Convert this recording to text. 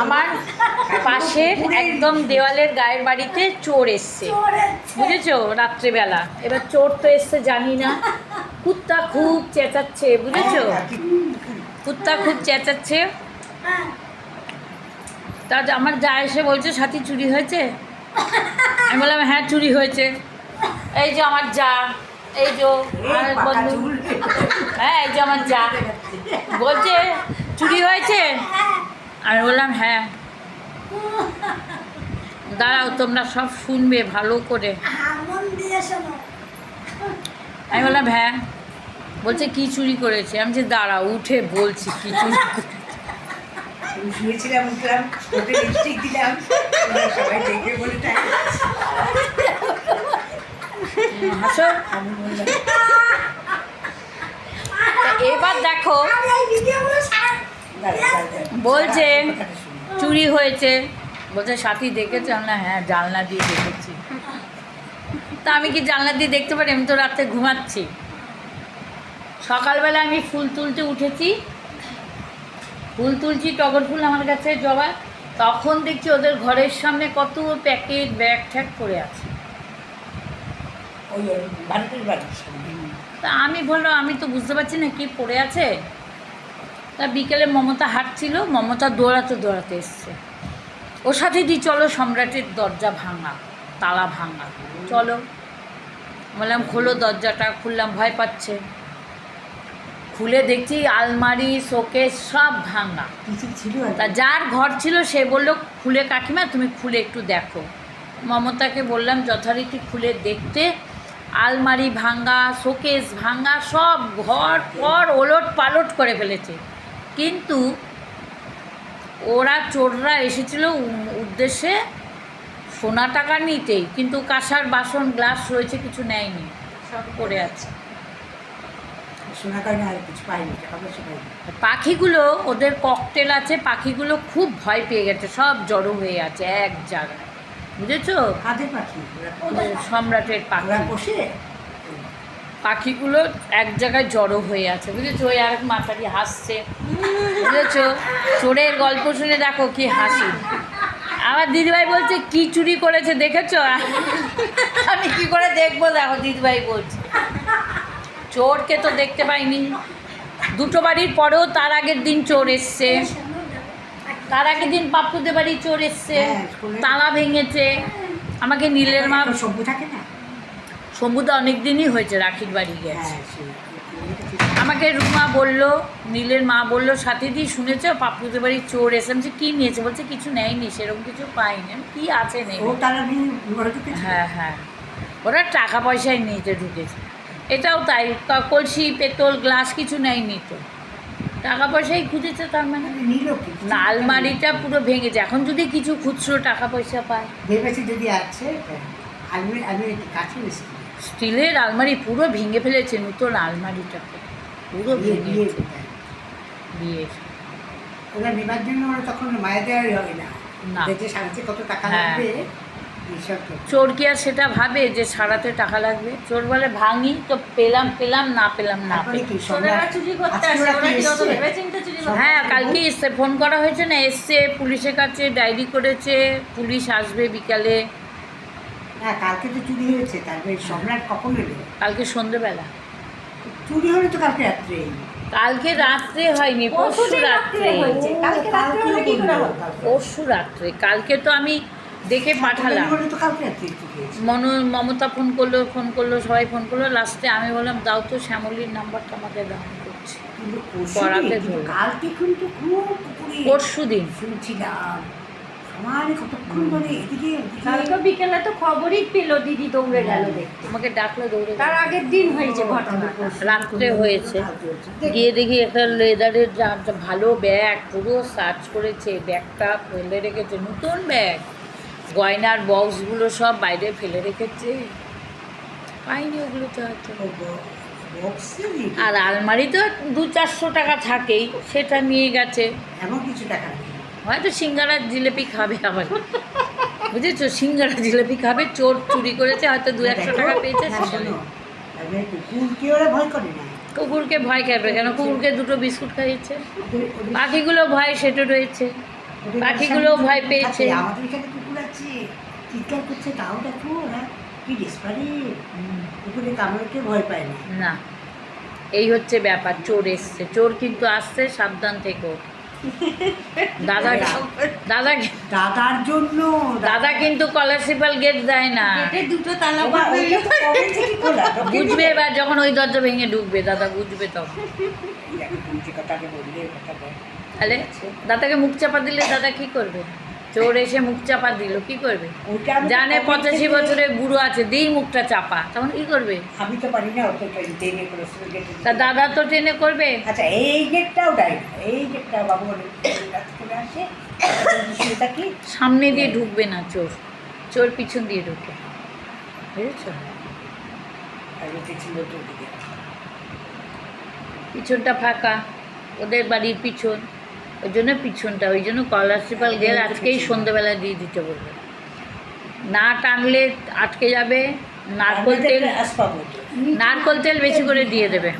আমার পাশের একদম দেওয়ালের গায়ের বাড়িতে চোর এসছে, বুঝেছো, রাত্রেবেলা। এবার চোর তো এসছে জানি না, কুত্তা খুব চেঁচাচ্ছে, বুঝেছো, কুত্তা খুব চেঁচাচ্ছে। তা আমার যা এসে বলছে সাথী চুরি হয়েছে। আমি বললাম হ্যাঁ চুরি হয়েছে। এই যে আমার যা, এই যে আমার বন্ধু, হ্যাঁ এই যে আমার যা বলছে চুরি হয়েছে। আমি বললাম হ্যাঁ। দাঁড়াও তোমরা সব শুনবে ভালো করে। আমি বললাম হ্যাঁ। বলছে কি চুরি করেছে। আমি যে দাঁড়াও উঠে বলছি কি চুরি শুয়েছিলাম, উঠলাম, ওকে লিপস্টিক দিলাম, সবাই দেখবে বলে তাই হাসো। এবার দেখো বলছে চুরি হয়েছে, বলছে সাথী দেখেছে। না হ্যাঁ জানলা দিয়ে দেখেছি। তা আমি কি জানলা দিয়ে দেখতে পারি? আমি তো রাতে ঘুমাচ্ছি। সকালবেলা আমি ফুল তুলতে উঠেছি, ফুল তুলছি, টগর ফুল আমার কাছে জবা। তখন দেখছি ওদের ঘরের সামনে কত প্যাকেট ব্যাগ ঠ্যাগ পড়ে আছে। ওই বাড়ির বাড়ির সামনে। তা আমি বললাম আমি তো বুঝতে পারছি না কি পড়ে আছে। তা বিকেলে মমতা হাঁটছিল, মমতা দৌড়াতে দৌড়াতে এসছে। ওর সাথে দিই চলো সম্রাটের দরজা ভাঙা, তালা ভাঙা, চলো। বললাম খোলো দরজাটা। খুললাম, ভয় পাচ্ছে। খুলে দেখছি আলমারি শোকেস সব ভাঙা। কিছু ছিল তা যার ঘর ছিল সে বললো খুলে কাকিমা তুমি খুলে একটু দেখো। মমতাকে বললাম যথারীতি খুলে দেখতে। আলমারি ভাঙা, শোকেস ভাঙা, সব ঘর পর ওলট পালট করে ফেলেছে। কিন্তু ওরা চোররা এসেছিল উদ্দেশ্যে সোনা টাকা নিতেই, কিন্তু কাঁসার বাসন গ্লাস রয়েছে, কিছু নেয়নি, সব পড়ে আছে। শোনা কারণে আর কিছু পাইনি, টাকা পয়সা পাইনি। পাখিগুলো ওদের ককটেল আছে, পাখিগুলো খুব ভয় পেয়ে গেছে, সব জড়ো হয়ে আছে এক জায়গায়, বুঝেছো। কাদের পাখি? সম্রাটের পাখি, ওরা বসে পাখিগুলো এক জায়গায় জড়ো হয়ে আছে, বুঝেছো। ওই আর মাথাটি হাসছে, বুঝেছো। চোরের গল্প শুনে দেখো কি হাসি। আমার দিদিভাই বলছে কি চুরি করেছে দেখেছো। আমি কি করে দেখবো, দেখো দিদিভাই বলছে চোরকে তো দেখতে পাইনি। দুটো বাড়ির পরেও তার আগের দিন চোর এসছে, তার আগের দিন পাপ্পুদের বাড়ি চোর এসছে, তালা ভেঙেছে। আমাকে নীলের মা, সভ্য থাকে না, শম্ভুদা অনেক দিনই হয়েছে রাখির বাড়ি গেছে। আমাকে রুমা বলল, নীলের মা বললো সাথীদি শুনেছ পাপ্পুদের বাড়ি চোর এসে। আমি কী নিয়েছে? বলছে কিছু নেয়নি, সেরকম কিছু পাইনি। কি আছে নেই? হ্যাঁ হ্যাঁ, ওরা টাকা পয়সায় নিতে ঢুকেছে। এটাও তাই, কলসি পেতল গ্লাস কিছু নেয়নি তো, টাকা পয়সাই খুঁজেছে। তার মানে না, আলমারিটা পুরো ভেঙেছে। এখন যদি কিছু খুচরো টাকা পয়সা পায়, ভেবেছি যদি আছে স্টিলের আলমারি পুরো ভেঙে ফেলেছে, নতুন আলমারিটাকে পুরো ভেঙেছে। বিয়ে ওরা নেবার জন্য ওরা তখন মায়া দেওয়ারই হবে না, যে সারাতে কত টাকা লাগবে। চোর কি আর সেটা ভাবে যে সারাতে টাকা লাগবে? চোর বলে ভাঙি তো পেলাম পেলাম, না পেলাম না। হ্যাঁ কালকে এসছে, ফোন করা হয়েছে না, এসছে পুলিশের কাছে ডায়েরি করেছে, পুলিশ আসবে বিকালে। না কালকে তো চুরি হয়েছে, তারপরে সম্রাট কখন এলো? কালকে সন্ধ্যেবেলা। চুরি হলে তো কালকে রাত্রে। কালকে রাত্রে হয়নি, পরশু রাত্রে। পরশু রাত্রে। কালকে তো আমি দেখে পাঠালাম। মমতা ফোন করলো, সবাই ফোন করলো। লাস্টে আমি বললাম দাও তো শ্যামলীর নাম্বারটা আমাকে দাও, করছি পড়াতে ধরো। কালকে কিন্তু খুব পরশু দিন শুনছিলাম কতক্ষণ ধরে এদিকে কালকে বিকেলে তো খবরই পেলো, দিদি দৌড়ে গেল দেখতে। আমাকে ডাকলে দৌড়ে। তার আগের দিন হয়েছে ঘটনা, রাত্রে হয়েছে। গিয়ে দেখি একটা লেদারের ভালো ব্যাগ, পুরো সার্চ করেছে, ব্যাগটা ফেলে রেখেছে, নতুন ব্যাগ, গয়নার বক্সগুলো সব বাইরে ফেলে রেখেছে, পাইনি ওগুলো তো হয়তো। আর আলমারি তো 200-400 টাকা থাকেই, সেটা নিয়ে গেছে। এমন কিছু টাকা হয়তো সিঙ্গারা জিলেপি খাবে আবার, বুঝেছো, সিঙ্গারা জিলেপি খাবে। চোর চুরি করেছে, হয়তো 200-100 টাকা পেয়েছে। কুকুরকে ওরা ভয় করে না। কুকুরকে ভয় খাবে কেন? কুকুরকে 2টো বিস্কুট খাইয়েছে। পাখিগুলো ভয় সেটে রয়েছে। ওদের পাখিগুলো সামনে ভয় কুকুর পেয়েছে। থাকে, আমাদের এখানে কুকুর আছে, চিৎকার করছে, তাও দেখো ওরা কি ডেসপারেট, কুকুরের কামড়কে ভয় পায় না। না, এই হচ্ছে ব্যাপার। চোর এসছে, চোর কিন্তু আসছে, সাবধান থেকো। দাদা দাদা দাদার জন্য দাদা কিন্তু স্কলারশিপাল গেট দেয় না। গেটের দুটো তালা ওরা বন্ধ ওইটা তো কবে থেকে খোলা, ঢোকেনি। বুঝবে এবার যখন ওই দরজা ভেঙে ঢুকবে, দাদা বুঝবে তখন। দেখো তুমি যে কথাটা বললে, কথাটা তাহলে দাদাকে মুখ চাপা দিলে দাদা কি করবে? চোর এসে মুখ চাপা দিল, কি করবে? ওইটা আমি তো জানে কবে 85 থেকে- বছরের বুড়ো আছে, দিই মুখটা চাপা, তখন কি করবে? আমি তো পারি না অত ট্রেনে করে গেটে। তা দাদা তো ট্রেনে করবে। আচ্ছা এই গেটটাও তাই না, এই গেটটা বাবু অনেক রাত করে আসে, শুয়ে থাকি। সামনে দিয়ে ঢুকবে না চোর, চোর পিছন দিয়ে ঢুকে, বুঝেছ? আর ওকে ছিল তো ওদিকে। পিছনটা ফাঁকা, ওদের বাড়ির পিছন, ওই জন্য পিছনটা, ওই জন্য স্কলারশিপাল গেল আজকেই সন্ধ্যেবেলা দিয়ে দিতে বলবে। না টানলে আটকে যাবে। নারকোল তেল, আসবাবো তো। নারকোল তেল বেশি করে দিয়ে দেবে।